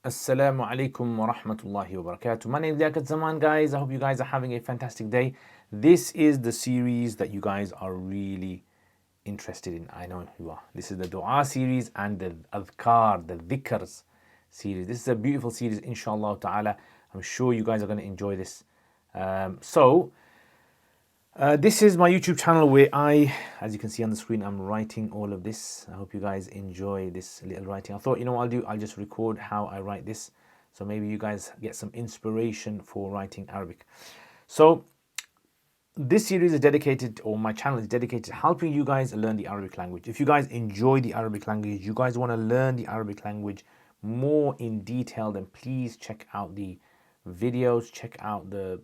Assalamu alaikum wa rahmatullahi wa barakatuh. My name is Liaquat, guys. I hope you guys are having a fantastic day. This is the series that you guys are really interested in. I know you are. This is the dua series and the adhkar, the dhikrs series. This is a beautiful series, inshallah ta'ala. I'm sure you guys are going to enjoy this. This is my YouTube channel where as you can see on the screen, I'm writing all of this. I hope you guys enjoy this little writing. I thought, you know what I'll do? I'll just record how I write this. So maybe you guys get some inspiration for writing Arabic. So this series is dedicated, or my channel is dedicated to helping you guys learn the Arabic language. If you guys enjoy the Arabic language, you guys want to learn the Arabic language more in detail, then please check out the videos, check out the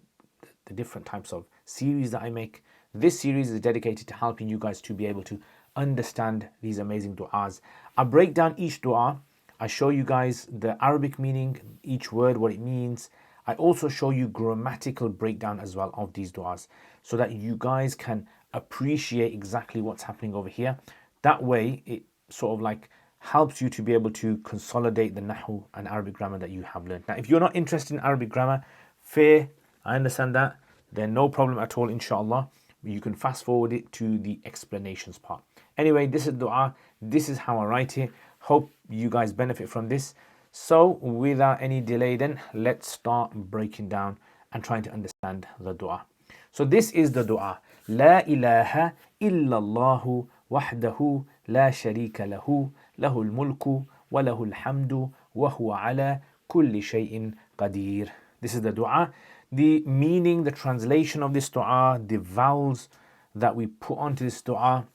different types of series that I make. This series is dedicated to helping you guys to be able to understand these amazing du'as. I break down each du'a. I show you guys the Arabic meaning, each word, what it means. I also show you grammatical breakdown as well of these du'as so that you guys can appreciate exactly what's happening over here. That way, it sort of like helps you to be able to consolidate the Nahu and Arabic grammar that you have learned. Now, if you're not interested in Arabic grammar, fair, I understand that. Then no problem at all, inshallah. You can fast forward it to the explanations part. Anyway, this is dua. This is how I write it. Hope you guys benefit from this. So without any delay then, let's start breaking down and trying to understand the dua. So this is the dua. La ilaha illallahu wahdahu la sharika lahu lahul mulku wa lahul hamdu wa huwa ala kulli shay'in qadir. This is the dua. The meaning, the translation of this dua, the vowels that we put onto this dua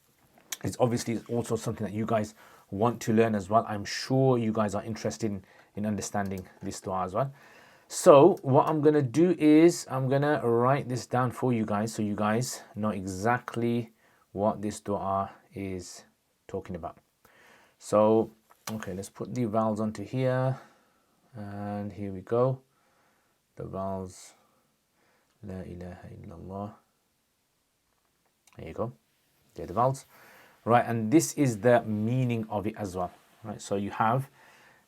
is obviously also something that you guys want to learn as well. I'm sure you guys are interested in understanding this dua as well. So what I'm going to do is I'm going to write this down for you guys so you guys know exactly what this dua is talking about. So, okay, let's put the vowels onto here. And here we go. The vowels. La ilaha illallah. There you go. They're the vowels. Right, and this is the meaning of it as well. Right, so you have,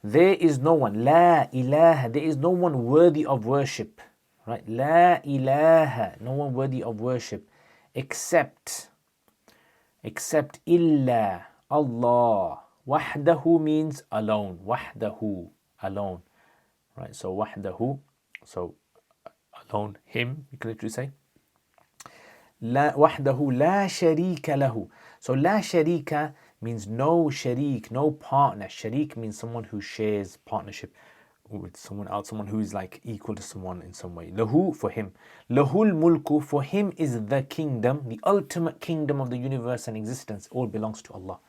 there is no one, la ilaha, there is no one worthy of worship. Right, la ilaha, no one worthy of worship except illa, Allah. Wahdahu means alone. Wahdahu, alone. Right, so wahdahu, so alone, him, you can literally say. La wahdahu la sharika lahu. So la sharika means no sharik, no partner. Sharik means someone who shares partnership with someone else, someone who is like equal to someone in some way. Lahu, for him. Lahul mulku, for him is the kingdom, the ultimate kingdom of the universe and existence. All belongs to Allah.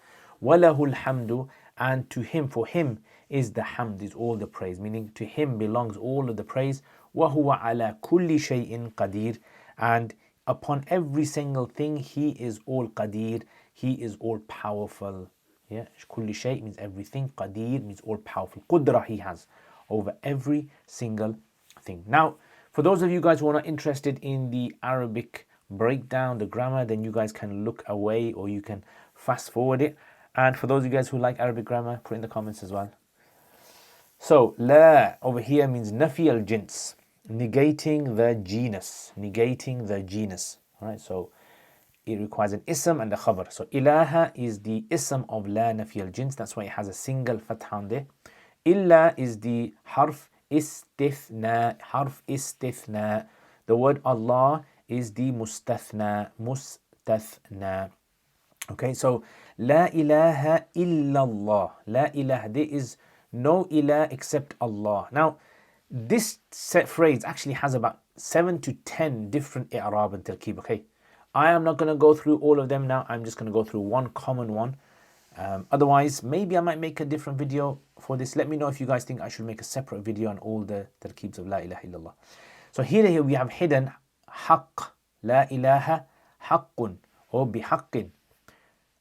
Walahul hamdu, and to him, for him is the hamd, is all the praise, meaning to him belongs all of the praise. وَهُوَ عَلَى كُلِّ شَيْءٍ قَدِيرٍ, and upon every single thing he is all qadir, he is all powerful. Yeah, kulli shay means everything, qadir means all powerful. Qudra he has over every single thing. Now, for those of you guys who are not interested in the Arabic breakdown, the grammar, then you guys can look away or you can fast forward it. And for those of you guys who like Arabic grammar, put in the comments as well. So, la over here means nafi al-jins, negating the genus, all right? So it requires an ism and a khabar. So ilaha is the ism of la nafi al-jins, that's why it has a single fatha on there. Illa is the harf istithna, the word Allah is the mustathna. Okay, so la ilaha illallah, la ilaha, there is no ilah except Allah. Now, this set phrase actually has about 7 to 10 different i'rab and tarkib. Okay, I am not going to go through all of them now. I'm just going to go through one common one. Otherwise, maybe I might make a different video for this. Let me know if you guys think I should make a separate video on all the tarkibs of la ilaha illallah. So here we have hidden haqq, la ilaha haqqun, or bihaqqin.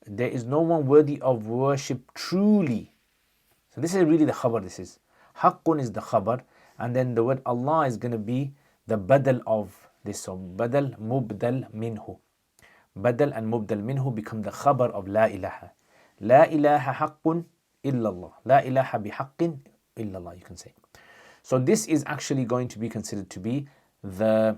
There is no one worthy of worship truly. So this is really the khabar. This is haqqun is the khabar, and then the word Allah is going to be the badal of this. So badal mubdal minhu. Badal and mubdal minhu become the khabar of la ilaha. La ilaha haqqun illallah. La ilaha bihaqqin illallah, you can say. So this is actually going to be considered to be the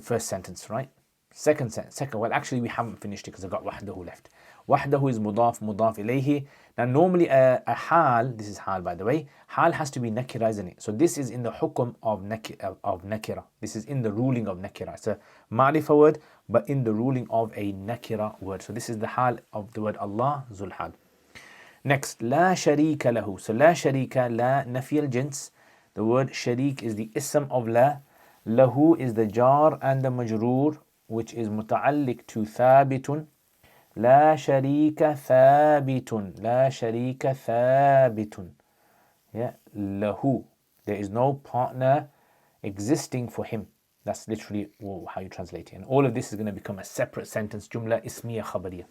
first sentence, right? Second, well, actually we haven't finished it because I've got wahdahu left. Wahdahu is mudaf ilayhi. Now normally a hal, this is hal by the way, hal has to be nakira, isn't it? So this is in the hukum of nakira. This is in the ruling of nakira. It's a ma'rifa word, but in the ruling of a nakira word. So this is the hal of the word Allah, zul hal. Next, la sharika lahu. So la sharika, la nafi al-jins. The word sharik is the ism of la. Lahu is the jar and the majroor, which is muta'alliq to thabitun. La sharika thabitun. La sharika thabitun. Yeah, lahu. There is no partner existing for him. That's literally how you translate it. And all of this is going to become a separate sentence. Jumla ismiya khabariya.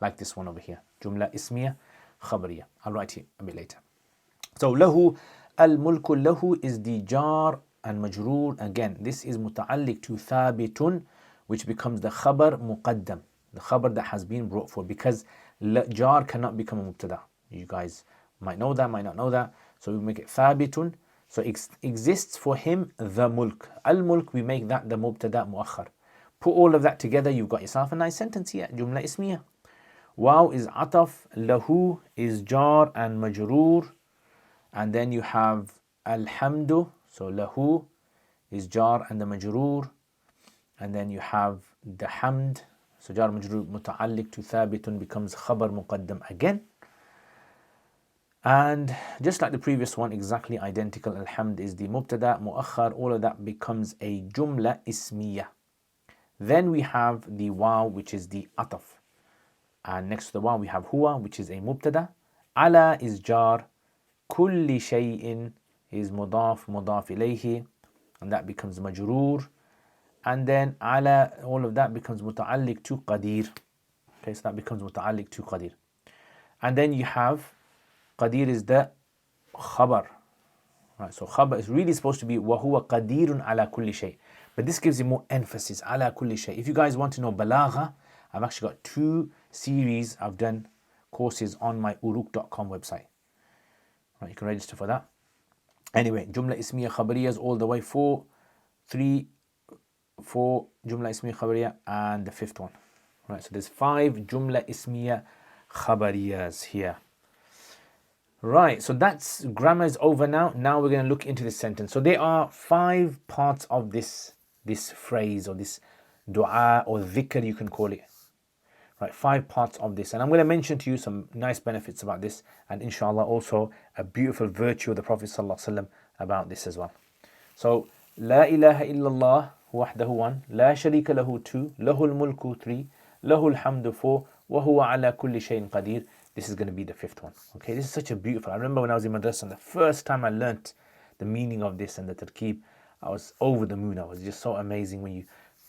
Like this one over here. Jumla ismiya khabariya. I'll write it a bit later. So lahu al-mulku, lahu is the jar and majroor. Again, this is muta'alliq to thabitun, which becomes the khabar muqaddam, the khabar that has been brought forward, because jar cannot become a mubtada. You guys might know that, might not know that. So we make it thabitun. So it exists for him the mulk. Al-mulk, we make that the mubtada muakhar. Put all of that together, you've got yourself a nice sentence here. Jumla ismiya. Wow is ataf, lahu is jar and majroor. And then you have alhamdu, so lahu is jar and the majroor. And then you have the hamd, so jar majroor muta'alliq to thabitun becomes khabar muqaddam again. And just like the previous one, exactly identical. Alhamd is the mubtada muakhar, all of that becomes a jumla ismiya. Then we have the waw, which is the ataf. And next to the waw we have huwa, which is a mubtada. Ala is jar. Kulli shay'in is mudaf ilayhi, and that becomes majroor. And then ala, all of that becomes muta'alliq to qadir. Okay, so that becomes muta'alliq to qadir. And then you have qadir is the khabar. Right, so khabar is really supposed to be wa huwa qadirun ala kulli shay. But this gives you more emphasis, ala kulli shay. If you guys want to know balagha, I've actually got 2 series I've done courses on my uruk.com website. Right, you can register for that. Anyway, jumla ismiya khabariyas all the way 4 jumla ismiya khabariya, and the 5th one. Right, so there's 5 jumla ismiya khabariyas here. Right, so that's grammar is over now. Now we're going to look into this sentence. So there are 5 parts of this phrase, or this dua or dhikr, you can call it. Right, 5 parts of this, and I'm going to mention to you some nice benefits about this, and inshallah also a beautiful virtue of the Prophet ﷺ about this as well. So la ilaha illallah wahdahu 1, la sharika lahu 2, lahul mulku 3, lahul hamdu 4, wa huwa ala kulli shay'in qadir. This is going to be the 5th one. Okay, this is such a beautiful. I remember when I was in madrasa, the first time I learnt the meaning of this and the tarkeeb, I was over the moon. I was just so amazing when you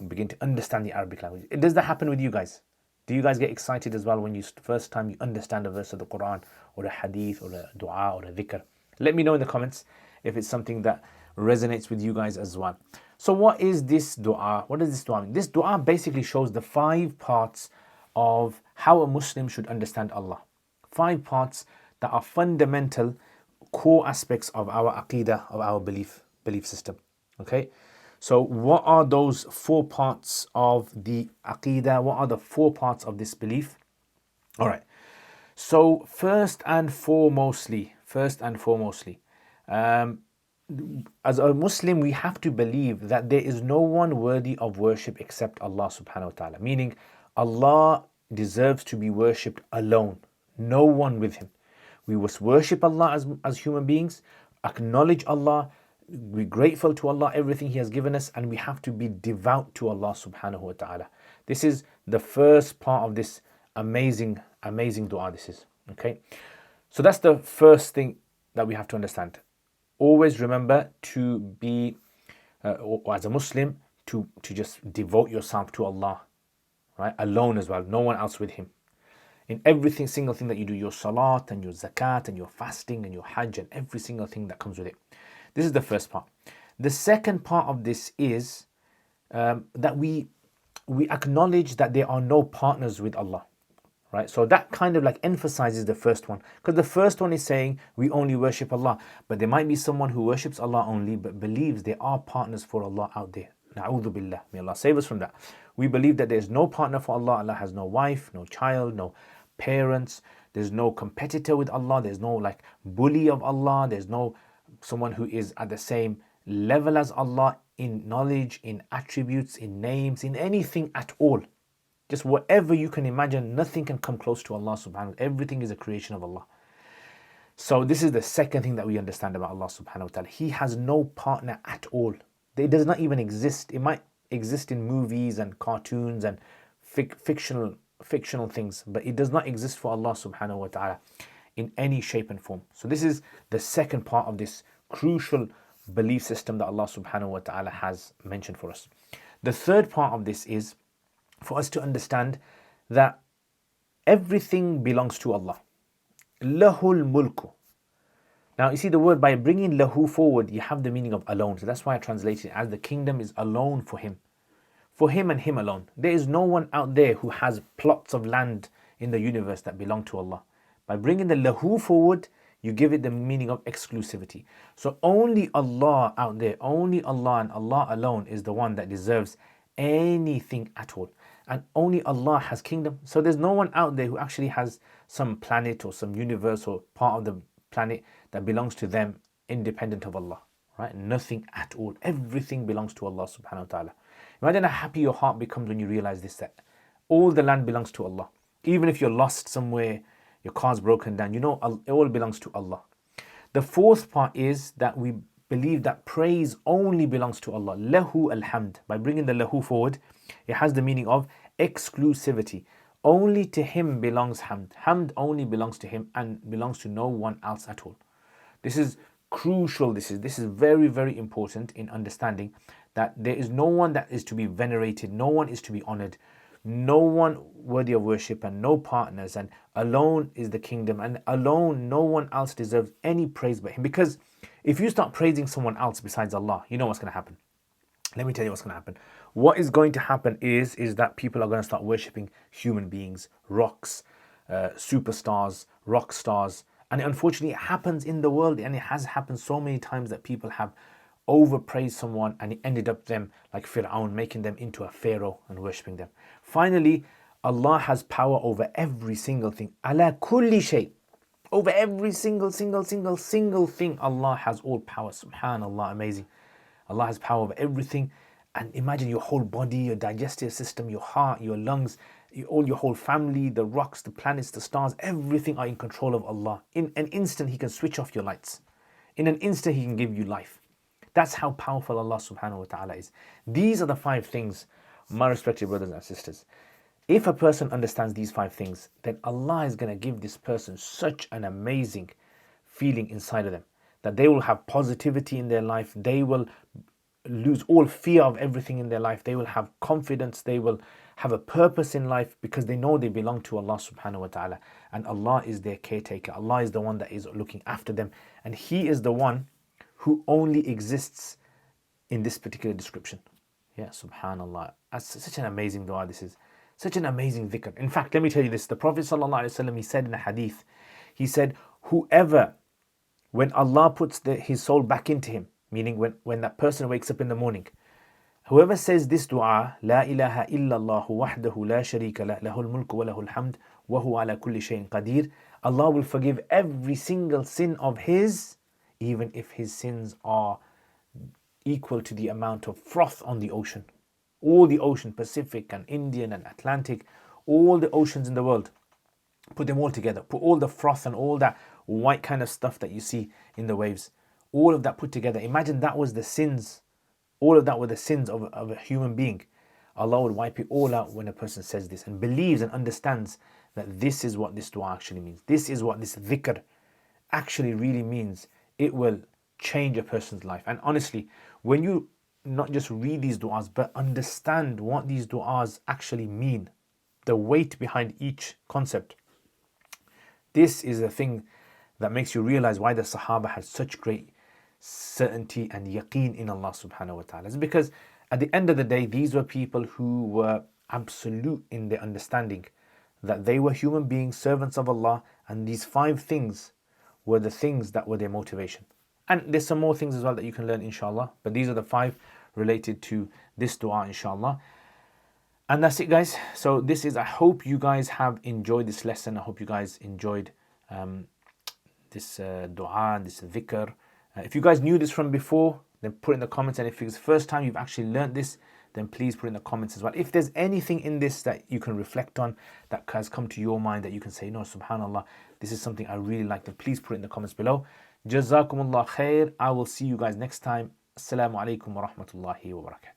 begin to understand the Arabic language. Does that happen with you guys? Do you guys get excited as well when you first time you understand a verse of the Quran or a hadith or a dua or a dhikr? Let me know in the comments if it's something that resonates with you guys as well. So what is this dua? What does this dua mean? This dua basically shows the 5 parts of how a Muslim should understand Allah. 5 parts that are fundamental core aspects of our aqidah, of our belief system. Okay? So what are those 4 parts of the aqidah? What are the 4 parts of this belief? All right. So first and foremostly, as a Muslim, we have to believe that there is no one worthy of worship except Allah subhanahu wa ta'ala. Meaning Allah deserves to be worshipped alone. No one with him. We must worship Allah as human beings, acknowledge Allah, be grateful to Allah, everything He has given us, and we have to be devout to Allah subhanahu wa ta'ala. This is the first part of this amazing dua. This is, okay? So that's the first thing that we have to understand. Always remember to be, or as a Muslim, to just devote yourself to Allah, right? Alone as well, no one else with Him. In everything, single thing that you do, your salat and your zakat and your fasting and your hajj and every single thing that comes with it. This is the first part. The second part of this is that we acknowledge that there are no partners with Allah, right? So that kind of like emphasizes the first one, because the first one is saying we only worship Allah, but there might be someone who worships Allah only but believes there are partners for Allah out there. Na'udhu billah, may Allah save us from that. We believe that there is no partner for Allah. Allah has no wife, no child, no parents. There's no competitor with Allah. There's no like bully of Allah. There's no someone who is at the same level as Allah in knowledge, in attributes, in names, in anything at all. Just whatever you can imagine, nothing can come close to Allah subhanahu wa ta'ala. Everything is a creation of Allah. So this is the second thing that we understand about Allah subhanahu wa ta'ala. He has no partner at all. It does not even exist. It might exist in movies and cartoons and fictional things, but it does not exist for Allah subhanahu wa ta'ala in any shape and form. So this is the second part of this crucial belief system that Allah subhanahu wa ta'ala has mentioned for us. The third part of this is for us to understand that everything belongs to Allah. Lahul mulku. Now you see the word, by bringing lahu forward, you have the meaning of alone. So that's why I translated it as the kingdom is alone for him. For him and him alone. There is no one out there who has plots of land in the universe that belong to Allah. By bringing the lahu forward, you give it the meaning of exclusivity. So only Allah out there, only Allah and Allah alone is the one that deserves anything at all. And only Allah has kingdom. So there's no one out there who actually has some planet or some universe or part of the planet that belongs to them independent of Allah. Right? Nothing at all. Everything belongs to Allah subhanahu wa ta'ala. Imagine how happy your heart becomes when you realize this, that all the land belongs to Allah. Even if you're lost somewhere, your car's broken down, you know it all belongs to Allah. The fourth part is that we believe that praise only belongs to Allah. Lahu alhamd. By bringing the lahu forward, it has the meaning of exclusivity. Only to him belongs hamd. Hamd only belongs to him and belongs to no one else at all. This is crucial. This is very, very important in understanding that there is no one that is to be venerated, no one is to be honored, no one worthy of worship, and no partners, and alone is the kingdom, and alone no one else deserves any praise but him. Because if you start praising someone else besides Allah, you know what's going to happen. Let me tell you what's going to happen. What is going to happen is that people are going to start worshipping human beings, rocks, superstars, rock stars. And unfortunately, it happens in the world, and it has happened so many times that people have overpraised someone and it ended up them like Fir'aun, making them into a pharaoh and worshipping them. Finally, Allah has power over every single thing. Ala kulli shay. Over every single thing, Allah has all power. Subhanallah, amazing. Allah has power over everything. And imagine your whole body, your digestive system, your heart, your lungs, your whole family, the rocks, the planets, the stars, everything are in control of Allah. In an instant, He can switch off your lights. In an instant, He can give you life. That's how powerful Allah subhanahu wa ta'ala is. These are the 5 things, my respected brothers and sisters. If a person understands these 5 things, then Allah is going to give this person such an amazing feeling inside of them, that they will have positivity in their life. They will lose all fear of everything in their life. They will have confidence. They will have a purpose in life because they know they belong to Allah subhanahu wa ta'ala. And Allah is their caretaker. Allah is the one that is looking after them. And He is the one who only exists in this particular description. Yeah, subhanallah. That's such an amazing dua this is. Such an amazing dhikr. In fact, let me tell you this. The Prophet sallallahu alaihi wasallam, he said in a hadith, he said, whoever, when Allah puts his soul back into him, meaning when that person wakes up in the morning, whoever says this dua, La ilaha illallah wahdahu la sharika la, lahul mulku wa lahul hamd, wa huwa ala kulli shayin qadir, Allah will forgive every single sin of his, even if his sins are equal to the amount of froth on the ocean. All the ocean, Pacific and Indian and Atlantic, all the oceans in the world, put them all together. Put all the froth and all that white kind of stuff that you see in the waves, all of that put together. Imagine that was the sins, all of that were the sins of a human being. Allah would wipe it all out when a person says this and believes and understands that this is what this dua actually means. This is what this dhikr actually really means. It will change a person's life. And honestly, when you not just read these du'as, but understand what these du'as actually mean, the weight behind each concept, this is a thing that makes you realize why the Sahaba had such great certainty and yaqeen in Allah subhanahu wa ta'ala. It's because at the end of the day, these were people who were absolute in their understanding that they were human beings, servants of Allah, and these 5 things were the things that were their motivation. And there's some more things as well that you can learn, inshallah, but these are the 5 related to this dua, inshallah. And that's it, guys. So this is, I hope you guys have enjoyed this lesson. I hope you guys enjoyed this dua, this dhikr. If you guys knew this from before, then put it in the comments. And if it's the first time you've actually learned this, then please put it in the comments as well. If there's anything in this that you can reflect on, that has come to your mind, that you can say, no, subhanallah, this is something I really like, then please put it in the comments below. Jazakumullah khair. I will see you guys next time. Assalamu alaikum wa rahmatullahi wa barakatuh.